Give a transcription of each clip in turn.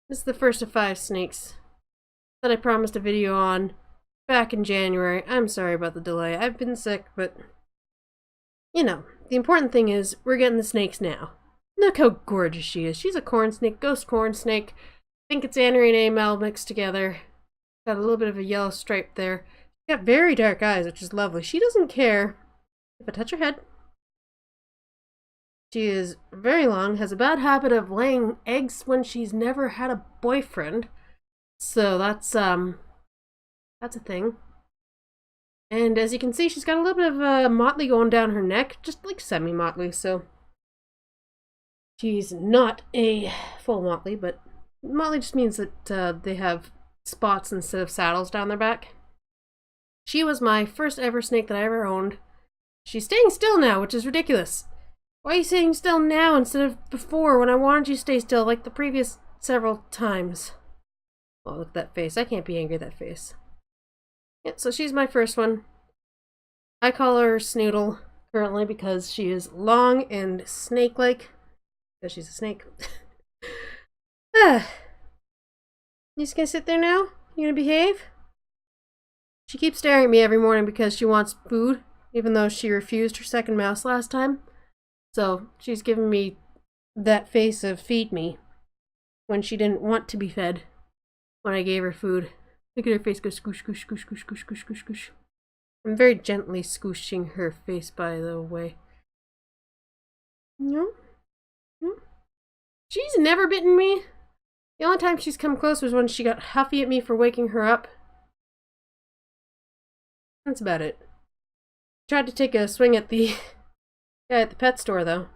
This is the first of 5 snakes that I promised a video on back in January. I'm sorry about the delay. I've been sick, but you know, the important thing is we're getting the snakes now. Look how gorgeous she is. She's a corn snake, ghost corn snake. I think it's Anery and Amel mixed together. Got a little bit of a yellow stripe there. She's got very dark eyes, which is lovely. She doesn't care if I touch her head. She is very long, has a bad habit of laying eggs when she's never had a boyfriend. So that's a thing. And as you can see, she's got a little bit of a motley going down her neck, just like semi-motley, so she's not a full motley, but motley just means that they have spots instead of saddles down their back. She was my first ever snake that I ever owned. She's staying still now, which is ridiculous. Why are you staying still now instead of before when I wanted you to stay still like the previous several times? Oh, look at that face. I can't be angry at that face. Yeah, so she's my first one. I call her Snoodle currently because she is long and snake-like. Because she's a snake. You just gonna sit there now? You gonna behave? She keeps staring at me every morning because she wants food, even though she refused her second mouse last time. So she's giving me that face of feed me when she didn't want to be fed when I gave her food. Look at her face go scoosh, scoosh, scoosh, scoosh, scoosh, scoosh, scoosh, scoosh. I'm very gently scooshing her face, by the way. No? No? She's never bitten me. The only time she's come close was when she got huffy at me for waking her up. That's about it. Tried to take a swing at the guy at the pet store, though.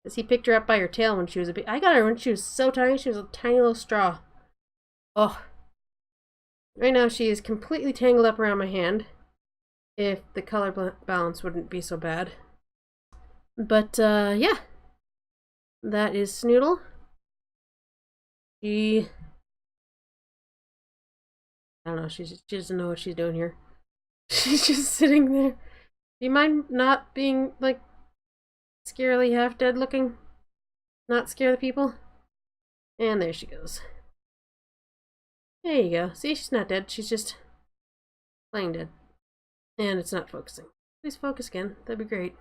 Because he picked her up by her tail when she was a baby. I got her when she was so tiny. She was a tiny little straw. Oh. Right now she is completely tangled up around my hand. If the color balance wouldn't be so bad. But, yeah. That is Snoodle. I don't know, she doesn't know what she's doing here. She's just sitting there. Do you mind not being, like, scarily half-dead looking? Not scare the people? And there she goes. There you go. See, she's not dead. She's just playing dead. And it's not focusing. Please focus again. That'd be great.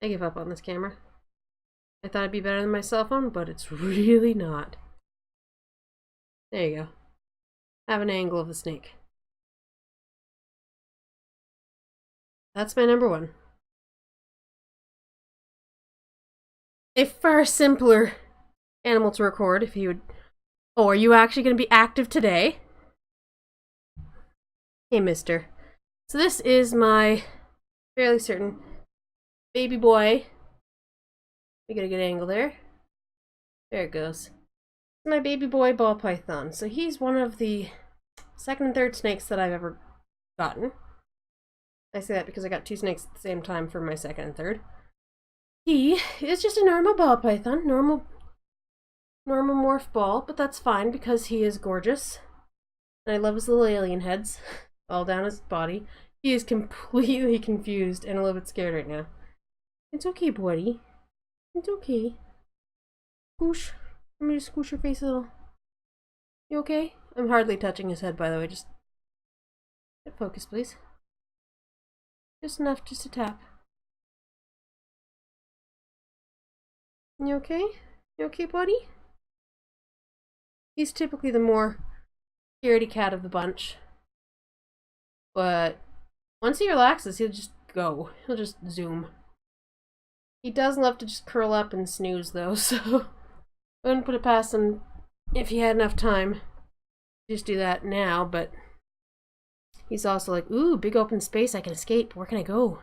I give up on this camera. I thought it'd be better than my cell phone, but it's really not. There you go. Have an angle of the snake. That's my number one. A far simpler animal to record if you would... Oh, are you actually going to be active today? Hey, mister. So this is my fairly certain baby boy. We get a good angle there. There it goes. My baby boy ball python. So he's one of the second and third snakes that I've ever gotten. I say that because I got 2 snakes at the same time for my second and third. He is just a normal ball python, normal morph ball, but that's fine because he is gorgeous. And I love his little alien heads all down his body. He is completely confused and a little bit scared right now. It's okay, buddy. It's okay. Scoosh. Let me just scoosh your face a little. You okay? I'm hardly touching his head, by the way. Just focus, please. Just enough, just a tap. You okay? You okay, buddy? He's typically the more scaredy cat of the bunch. But once he relaxes, he'll just go. He'll just zoom. He does love to just curl up and snooze, though, so I wouldn't put it past him if he had enough time. Just do that now, but he's also like, ooh, big open space, I can escape. Where can I go?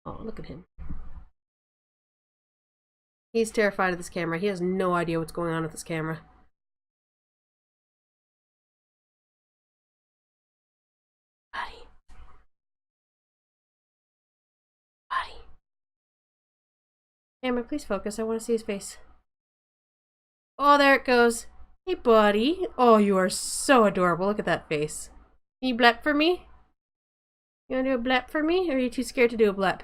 Oh, look at him. He's terrified of this camera. He has no idea what's going on with this camera. Buddy. Buddy. Camera, please focus. I want to see his face. Oh, there it goes. Hey, buddy. Oh, you are so adorable. Look at that face. Can you blep for me? You want to do a blep for me? Or are you too scared to do a blep?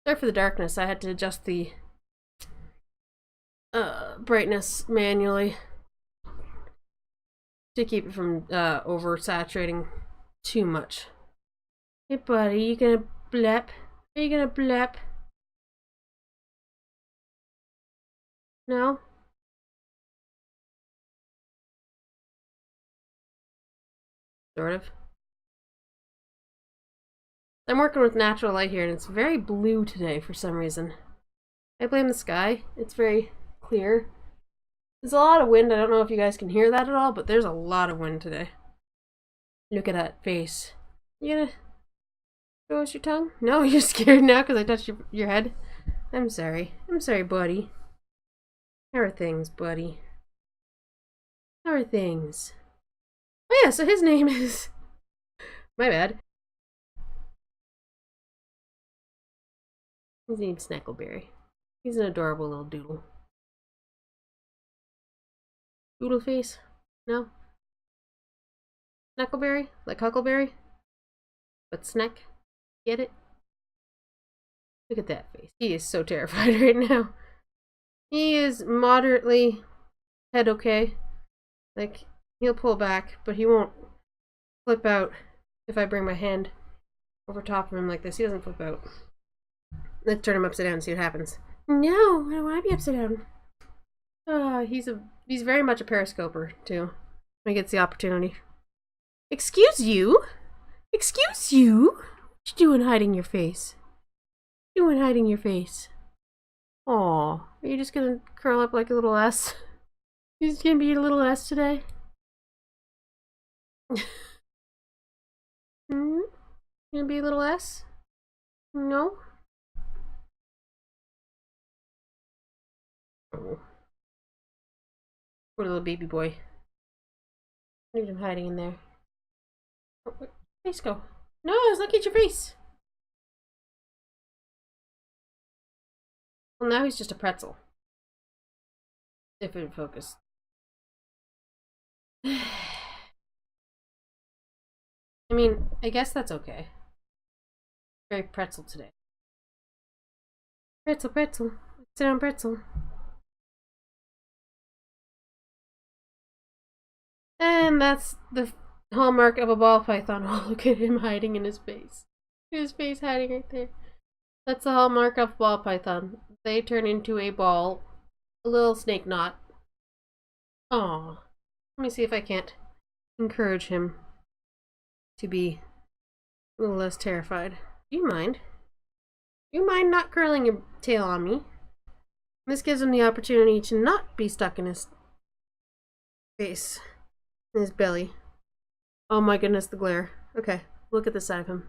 Sorry for the darkness. I had to adjust the brightness manually to keep it from oversaturating too much. Hey buddy, you gonna blep? Are you gonna blep? No? Sort of. I'm working with natural light here and it's very blue today for some reason. I blame the sky. It's very clear. There's a lot of wind. I don't know if you guys can hear that at all, but there's a lot of wind today. Look at that face. You gonna show us your tongue? No, you're scared now because I touched your head? I'm sorry. I'm sorry, buddy. How are things, buddy? How are things? Oh yeah, so his name is... My bad. His name's Snekleberry. He's an adorable little doodle. Doodle face? No? Snekleberry? Like Huckleberry? But Snek? Get it? Look at that face. He is so terrified right now. He is moderately head okay. Like, he'll pull back, but he won't flip out if I bring my hand over top of him like this. He doesn't flip out. Let's turn him upside down and see what happens. No, I don't want to be upside down. He's very much a periscoper, too. When he gets the opportunity. Excuse you? Excuse you? What you doing hiding your face? What you doing hiding your face? Aw, are you just gonna curl up like a little S? You just gonna be a little S today? Gonna be a little S? No? Oh. Poor little baby boy. Look at him hiding in there. Oh, where'd your face go? No, I was looking at your face! Well, now he's just a pretzel. If it would focus. I mean, I guess that's okay. Very pretzel today. Pretzel, pretzel. Sit down, pretzel. And that's the hallmark of a ball python. Oh, look at him hiding in his face. His face hiding right there. That's the hallmark of ball python. They turn into a ball. A little snake knot. Aww. Let me see if I can't encourage him to be a little less terrified. Do you mind? Do you mind not curling your tail on me? This gives him the opportunity to not be stuck in his face. In his belly. Oh my goodness, the glare. Okay, look at the side of him.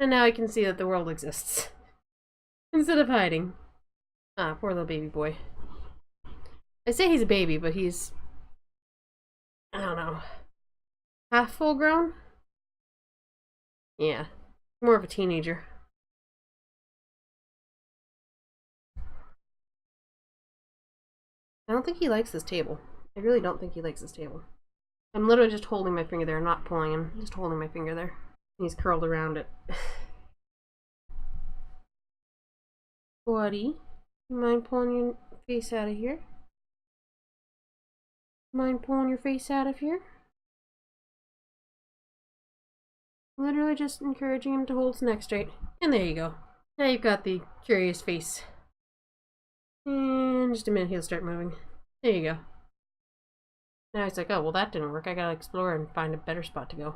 And now I can see that the world exists. Instead of hiding. Ah, poor little baby boy. I say he's a baby, but he's... I don't know. Half full grown? Yeah. More of a teenager. I don't think he likes this table. I really don't think he likes this table. I'm literally just holding my finger there, not pulling him. Just holding my finger there. He's curled around it. Buddy, you mind pulling your face out of here? Mind pulling your face out of here? Literally just encouraging him to hold his neck straight. And there you go. Now you've got the curious face. In just a minute he'll start moving. There you go. Now he's like, oh, well that didn't work. I gotta explore and find a better spot to go.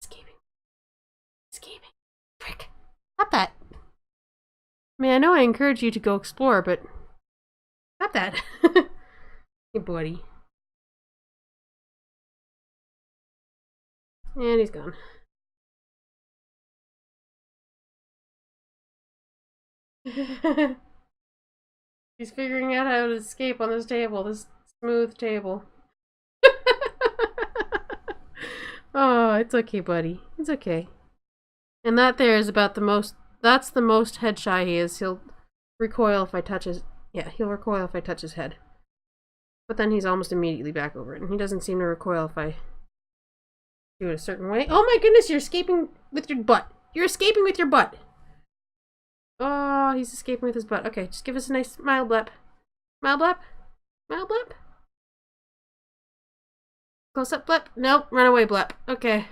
Escaping. Escaping. Frick. Stop that. I mean, I know I encourage you to go explore, but stop that. Hey, buddy. And he's gone. He's figuring out how to escape on this table, this smooth table. Oh, it's okay, buddy. It's okay. And that there is about the most, that's the most head shy he is. He'll recoil if I touch his, yeah, he'll recoil if I touch his head. But then he's almost immediately back over it, and he doesn't seem to recoil if I do it a certain way. Oh my goodness, you're escaping with your butt. You're escaping with your butt. Oh, he's escaping with his butt. Okay, just give us a nice smile blep. Smile blep? Smile blep? Close up blep? Nope, run away blep. Okay.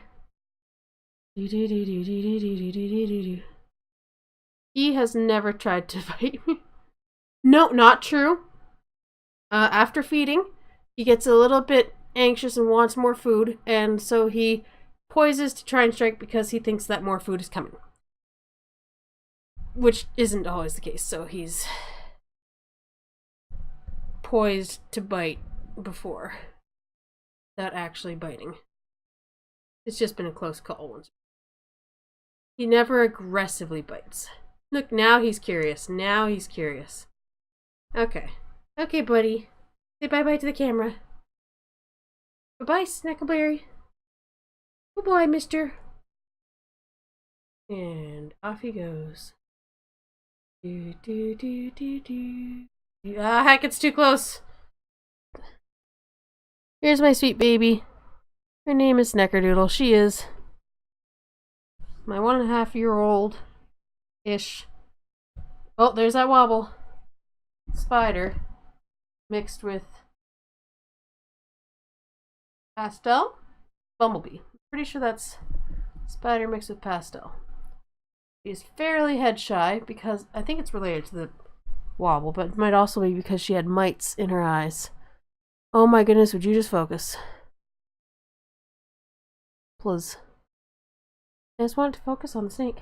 He has never tried to bite me. No, not true. After feeding, he gets a little bit anxious and wants more food, and so he poises to try and strike because he thinks that more food is coming. Which isn't always the case, so he's poised to bite before without actually biting. It's just been a close call once. He never aggressively bites. Look, now he's curious. Now he's curious. Okay. Okay, buddy. Say bye-bye to the camera. Bye-bye, Snekleberry. Good boy, mister. And off he goes. Do, do, do, do, do. Ah, heck, it's too close. Here's my sweet baby. Her name is Snekerdoodle. She is my 1.5-year-old-ish. Oh, there's that wobble. Spider mixed with pastel? Bumblebee. Pretty sure that's spider mixed with pastel. She's fairly head shy because I think it's related to the wobble, but it might also be because she had mites in her eyes. Oh my goodness, would you just focus? Please. I just want it to focus on the snake.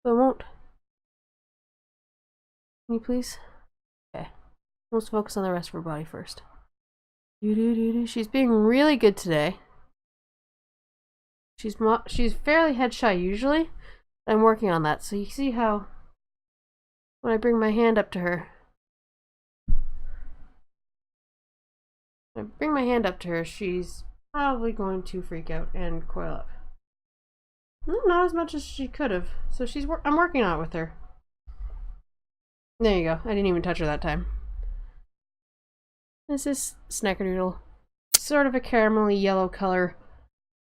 But it won't. Can you please? Okay. Let's focus on the rest of her body first. She's being really good today. She's fairly head shy usually. I'm working on that, so you see how when I bring my hand up to her, she's probably going to freak out and coil up. Not as much as she could have, so I'm working on it with her. There you go. I didn't even touch her that time. This is Snekerdoodle. Sort of a caramelly yellow color.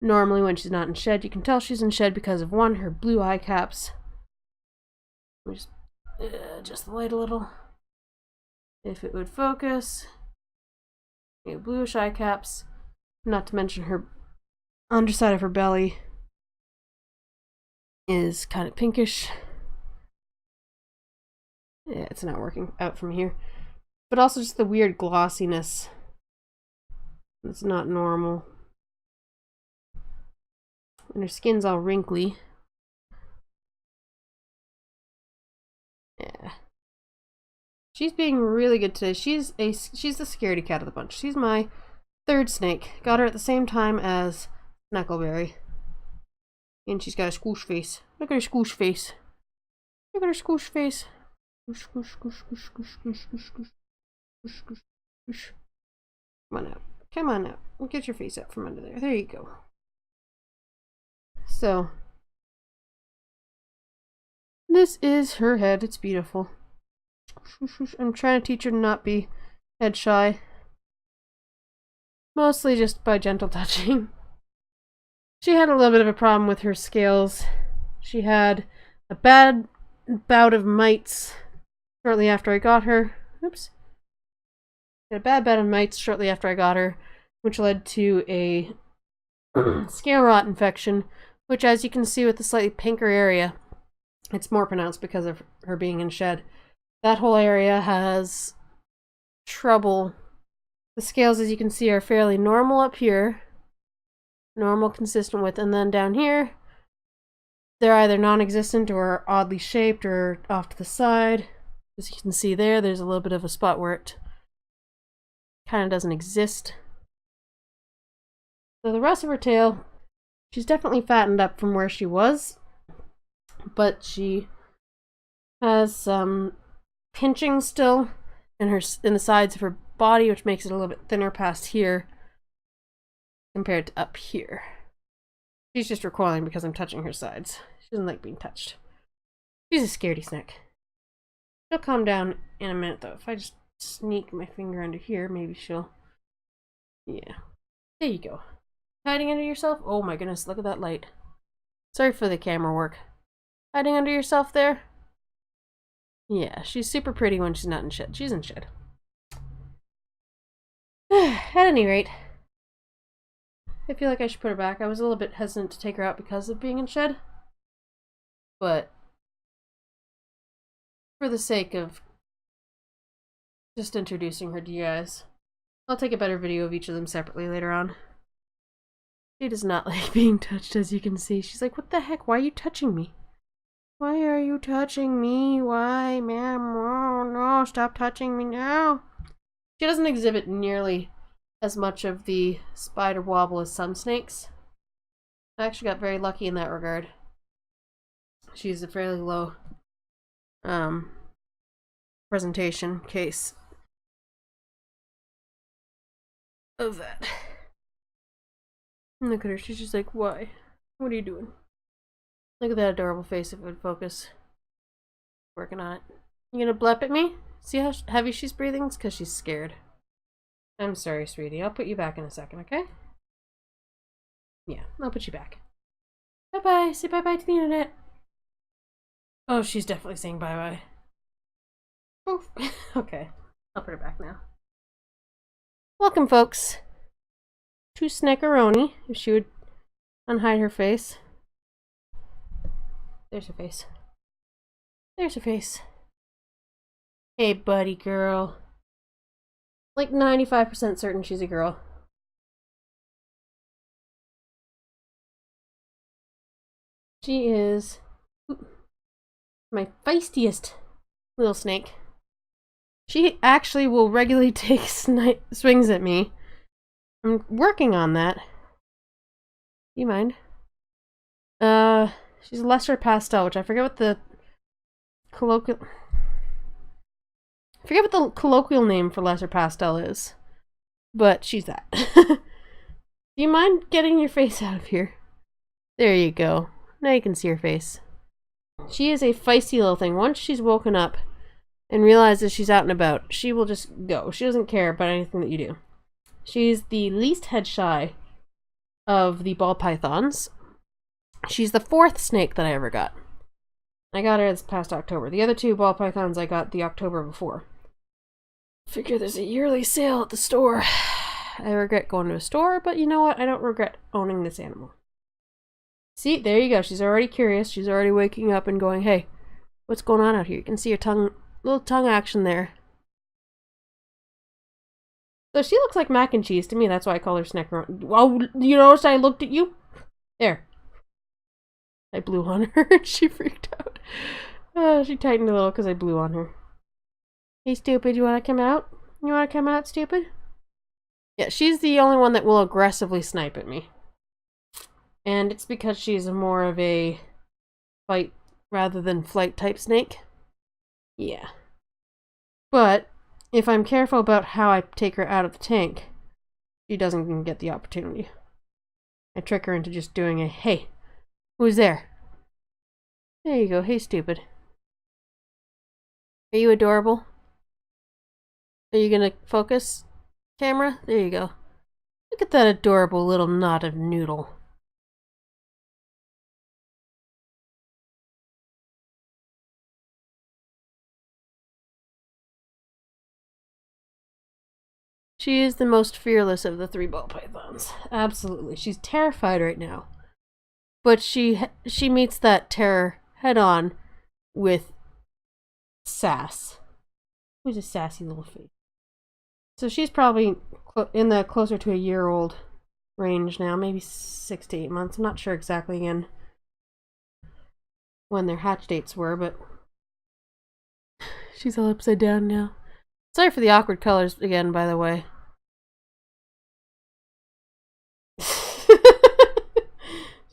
Normally when she's not in shed. You can tell she's in shed because of one, her blue eye caps. Just the light a little. If it would focus. Bluish eye caps. Not to mention her underside of her belly is kind of pinkish. Yeah, it's not working out from here. But also just the weird glossiness. It's not normal. And her skin's all wrinkly. Yeah. She's being really good today. She's the scaredy cat of the bunch. She's my third snake. Got her at the same time as Snekleberry. And she's got a squoosh face. Look at her squoosh face. Look at her squoosh face. Squoosh, squoosh, squoosh, squoosh, squoosh, squoosh, squoosh, squoosh, squoosh, squoosh, squoosh. Come on out. Come on out. Get your face out from under there. There you go. So, this is her head. It's beautiful. I'm trying to teach her to not be head shy. Mostly just by gentle touching. She had a little bit of a problem with her scales. She had a bad bout of mites shortly after I got her. Oops. She had a bad bout of mites shortly after I got her, which led to a scale rot infection, which, as you can see with the slightly pinker area, it's more pronounced because of her being in shed. That whole area has trouble. The scales, as you can see, are fairly normal up here. Normal, consistent width. And then down here, they're either non-existent or oddly shaped or off to the side. As you can see there's a little bit of a spot where it kind of doesn't exist. So the rest of her tail, she's definitely fattened up from where she was, but she has some pinching still in the sides of her body, which makes it a little bit thinner past here compared to up here. She's just recoiling because I'm touching her sides. She doesn't like being touched. She's a scaredy snack. She'll calm down in a minute though if I just sneak my finger under here. Maybe she'll... Yeah. There you go. Hiding under yourself? Oh my goodness, look at that light. Sorry for the camera work. Hiding under yourself there? Yeah, she's super pretty when she's not in shed. She's in shed. At any rate, I feel like I should put her back. I was a little bit hesitant to take her out because of being in shed. But for the sake of just introducing her to you guys, I'll take a better video of each of them separately later on. She does not like being touched, as you can see. She's like, what the heck? Why are you touching me? Why are you touching me? Why, ma'am? Oh, no, stop touching me now. She doesn't exhibit nearly as much of the spider wobble as some snakes. I actually got very lucky in that regard. She's a fairly low presentation case of that. Look at her, she's just like, why? What are you doing? Look at that adorable face if it would focus. Working on it. You gonna blep at me? See how heavy she's breathing? It's because she's scared. I'm sorry, sweetie. I'll put you back in a second, okay? Yeah, I'll put you back. Bye-bye. Say bye-bye to the internet. Oh, she's definitely saying bye-bye. Oof. Okay, I'll put her back now. Welcome, folks, to Snekaroni. If she would unhide her face. There's her face. There's her face. Hey, buddy girl. Like 95% certain she's a girl. She is my feistiest little snake. She actually will regularly take swings at me. I'm working on that. Do you mind? She's a lesser pastel, which I forget what the colloquial name for lesser pastel is. But she's that. Do you mind getting your face out of here? There you go. Now you can see her face. She is a feisty little thing. Once she's woken up and realizes she's out and about, she will just go. She doesn't care about anything that you do. She's the least head shy of the ball pythons. She's the 4th snake that I ever got. I got her this past October. The other 2 ball pythons I got the October before. Figure there's a yearly sale at the store. I regret going to a store, but you know what? I don't regret owning this animal. See, there you go. She's already curious. She's already waking up and going, hey, what's going on out here? You can see her tongue, little tongue action there. So she looks like mac and cheese to me. That's why I call her Snekaroni. Oh, you noticed I looked at you? There. I blew on her. She freaked out. She tightened a little because I blew on her. Hey, stupid, you want to come out? You want to come out, stupid? Yeah, she's the only one that will aggressively snipe at me. And it's because she's more of a fight rather than flight type snake. Yeah. But if I'm careful about how I take her out of the tank, she doesn't even get the opportunity. I trick her into just doing a, hey, who's there? There you go. Hey, stupid. Are you adorable? Are you gonna focus, camera? There you go. Look at that adorable little knot of noodle. She is the most fearless of the 3 ball pythons. Absolutely. She's terrified right now. But she meets that terror head on with sass. Who's a sassy little face? So she's probably in the closer to a year-old range now, maybe 6 to 8 months. I'm not sure exactly again when their hatch dates were, but she's all upside down now. Sorry for the awkward colors again, by the way.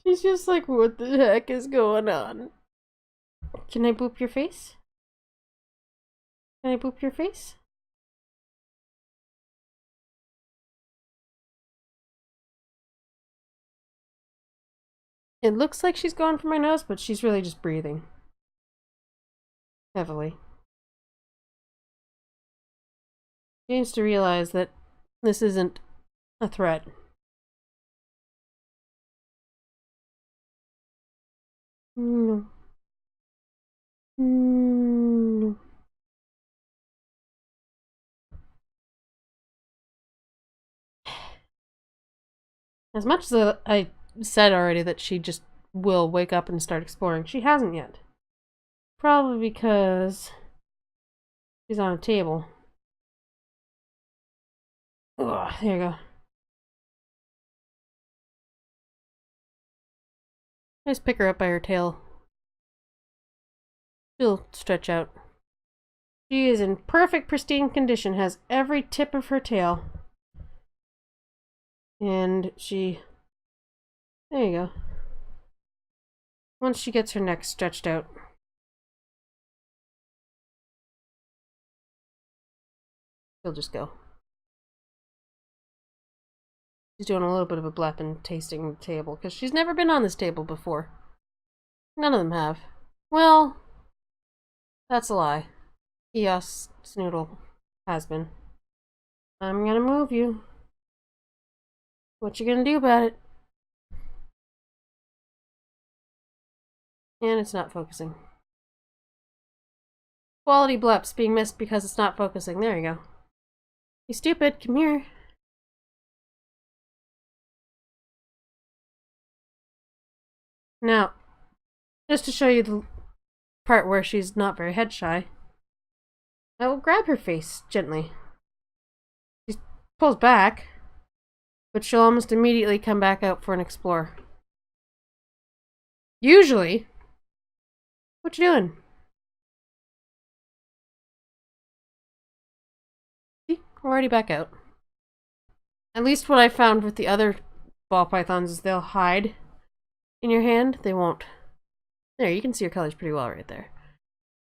She's just like, what the heck is going on? Can I boop your face? Can I boop your face? It looks like she's going for my nose, but she's really just breathing heavily. She needs to realize that this isn't a threat. No. No. As much as I said already that she just will wake up and start exploring, she hasn't yet. Probably because she's on a table. Ugh, there you go. Just pick her up by her tail. She'll stretch out. She is in perfect pristine condition, has every tip of her tail. And she... There you go. Once she gets her neck stretched out. She'll just go. She's doing a little bit of a blep and tasting the table, because she's never been on this table before. None of them have. Well, that's a lie. Yes, Snoodle has been. I'm gonna move you. What you gonna do about it? And it's not focusing. Quality bleps being missed because it's not focusing. There you go. You stupid, come here. Now, just to show you the part where she's not very head shy, I will grab her face gently. She pulls back, but she'll almost immediately come back out for an explore. Usually, what you doing? See, we're already back out. At least what I found with the other ball pythons is they'll hide in your hand. They won't. There, you can see your colors pretty well right there.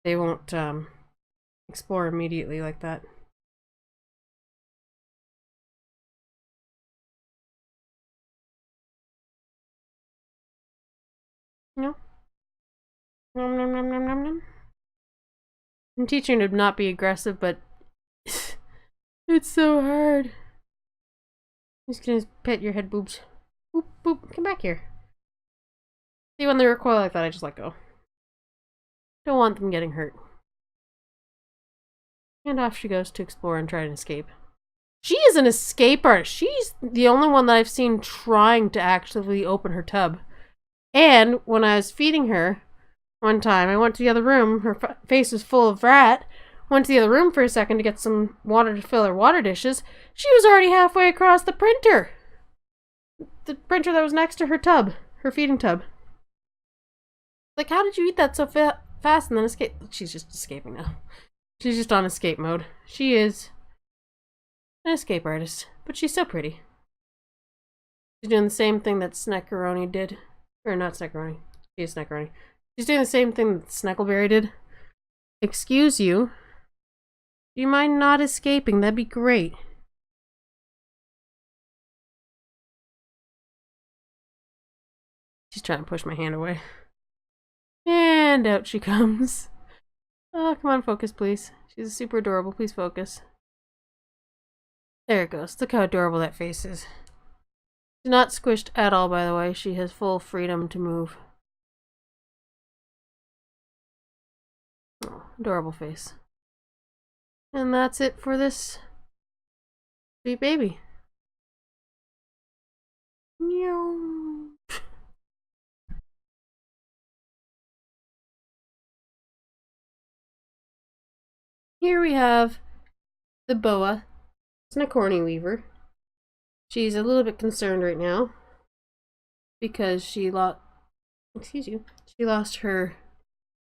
They won't explore immediately like that. No. Nom nom nom nom nom nom. I'm teaching her to not be aggressive, but it's so hard. I'm just gonna pet your head boobs. Boop boop. Come back here. See, when they recoil like that, I just let go. Don't want them getting hurt. And off she goes to explore and try and escape. She is an escape artist. She's the only one that I've seen trying to actively open her tub. And when I was feeding her one time, I went to the other room. Her face was full of rat. Went to the other room for a second to get some water to fill her water dishes. She was already halfway across the printer. The printer that was next to her tub. Her feeding tub. Like, how did you eat that so fast and then escape? She's just escaping now. She's just on escape mode. She is an escape artist, but she's so pretty. She's doing the same thing that Snekaroni did. Or not Snekaroni. She is Snekaroni. She's doing the same thing that Snekleberry did. Excuse you. Do you mind not escaping? That'd be great. She's trying to push my hand away. And out she comes. Oh, come on, focus, please. She's super adorable. Please focus. There it goes. Look how adorable that face is. She's not squished at all, by the way. She has full freedom to move. Oh, adorable face. And that's it for this sweet baby. Meow. Here we have the boa Snekourney weaver. She's a little bit concerned right now because she lost her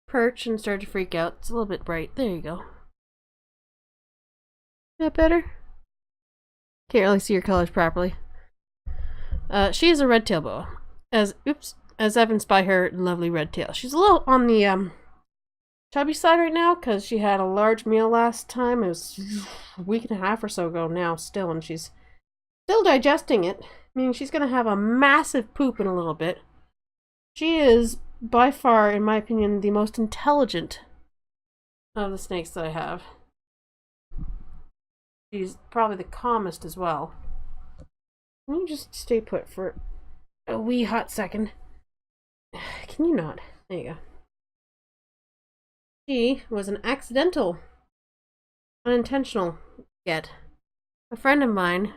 perch and started to freak out. It's a little bit bright. There you go. That better? Can't really see your colors properly. She is a red tail boa, as evidenced by her lovely red tail. She's a little on the chubby side right now because she had a large meal last time. It was a week and a half or so ago now still, and she's still digesting it, meaning she's going to have a massive poop in a little bit. She is, by far, in my opinion, the most intelligent of the snakes that I have. She's probably the calmest as well. Can you just stay put for a wee hot second? Can you not? There you go. She was an accidental, unintentional get. A friend of mine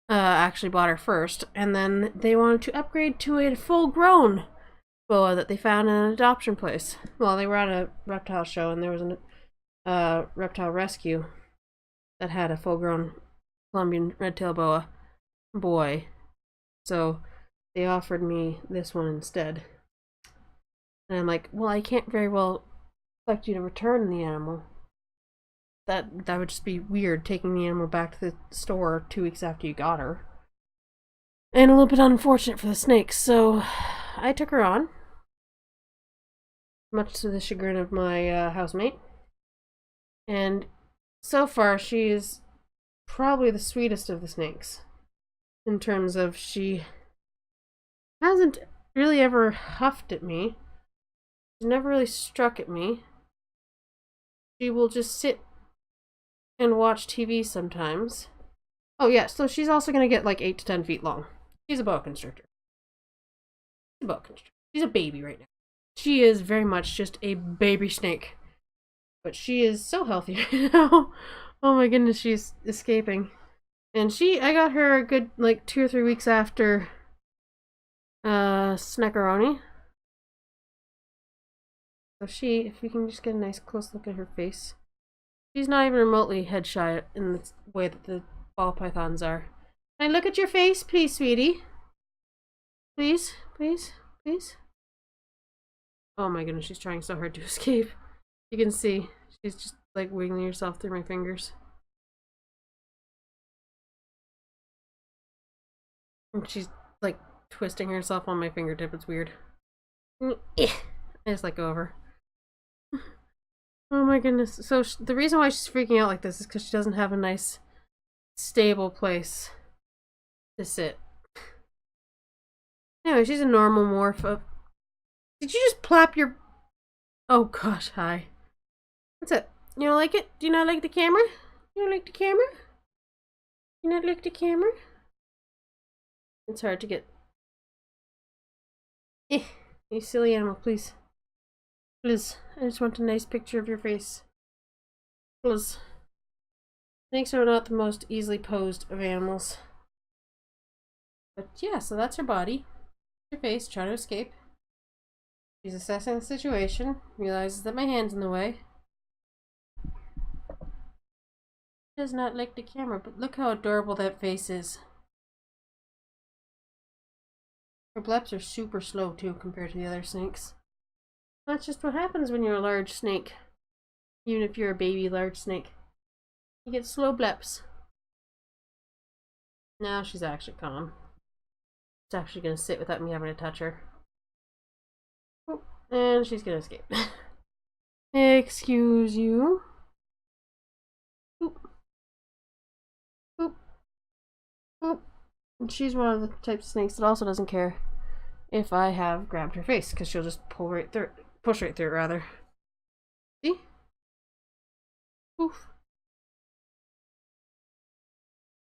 actually bought her first, and then they wanted to upgrade to a full-grown boa that they found in an adoption place. Well, they were at a reptile show, and there was a reptile rescue that had a full-grown Colombian red-tailed boa boy. So they offered me this one instead. And I'm like, well, I can't very well expect you to return the animal. That would just be weird, taking the animal back to the store 2 weeks after you got her. And a little bit unfortunate for the snakes, so I took her on. Much to the chagrin of my housemate. And so far, she is probably the sweetest of the snakes. In terms of she hasn't really ever huffed at me. She's never really struck at me. She will just sit and watch TV sometimes. Oh yeah, so she's also going to get like 8 to 10 feet long. She's a boa constrictor. She's a baby right now. She is very much just a baby snake. But she is so healthy right now. Oh my goodness, she's escaping. And I got her a good like 2 or 3 weeks after Snekaroni. So if you can just get a nice close look at her face. She's not even remotely head shy in the way that the ball pythons are. Can I look at your face, please, sweetie? Please, please, please. Oh my goodness, she's trying so hard to escape. You can see she's just like wiggling herself through my fingers. And she's like twisting herself on my fingertip. It's weird. I just let go of her. Oh my goodness. So the reason why she's freaking out like this is because she doesn't have a nice, stable place to sit. Anyway, she's a normal morph of... Did you just plop your... Oh gosh, hi. What's up? You don't like it? Do you not like the camera? You don't like the camera? You not like the camera? It's hard to get... You silly animal, please. Please. I just want a nice picture of your face. Please. Snakes are not the most easily posed of animals. But yeah, so that's her body. Her face, trying to escape. She's assessing the situation, realizes that my hand's in the way. Does not like the camera, but look how adorable that face is. Her bleps are super slow too compared to the other snakes. That's just what happens when you're a large snake. Even if you're a baby large snake. You get slow bleps. Now she's actually calm. She's actually going to sit without me having to touch her. Oh, and she's going to escape. Excuse you. Boop. Boop. Boop. And she's one of the types of snakes that also doesn't care if I have grabbed her face, because she'll just push right through it rather. See? Oof.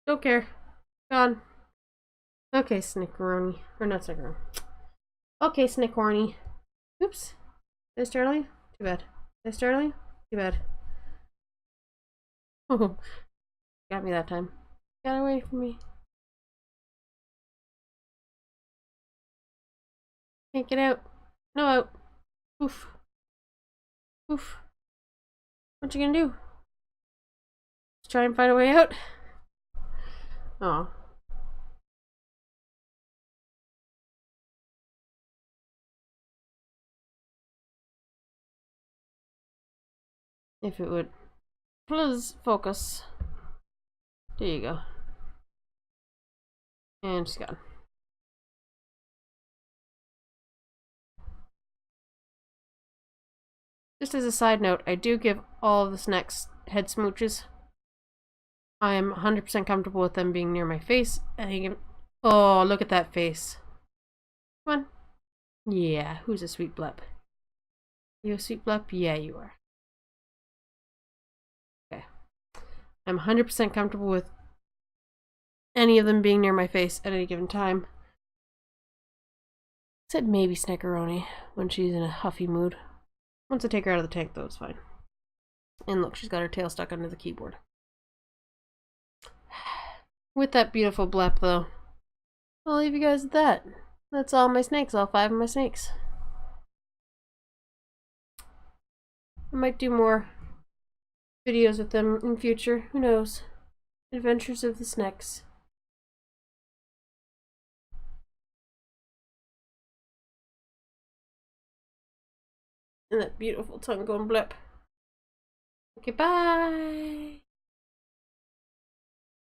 Don't care. Gone. Okay, Snekaroni. Or not Snekaroni. Okay, Snekourney. Oops. Did I start early? Too bad. Did I start early? Too bad. Oh. Got me that time. Got away from me. Can't get out. No out. Oof. Oof. What you gonna do? Just try and find a way out? Aw. If it would please focus. There you go. And she's gone. Just as a side note, I do give all of the snacks head smooches. I am 100% comfortable with them being near my face. And you can... Oh, look at that face. Come on. Yeah, who's a sweet blep? You a sweet blep? Yeah, you are. Okay. I'm 100% comfortable with any of them being near my face at any given time. Said maybe Snekaroni when she's in a huffy mood. Once I take her out of the tank, though, it's fine. And look, she's got her tail stuck under the keyboard. With that beautiful blep, though, I'll leave you guys at that. That's all my snakes, all 5 of my snakes. I might do more videos with them in future. Who knows? Adventures of the Sneks. And that beautiful tongue going blip. Okay, bye!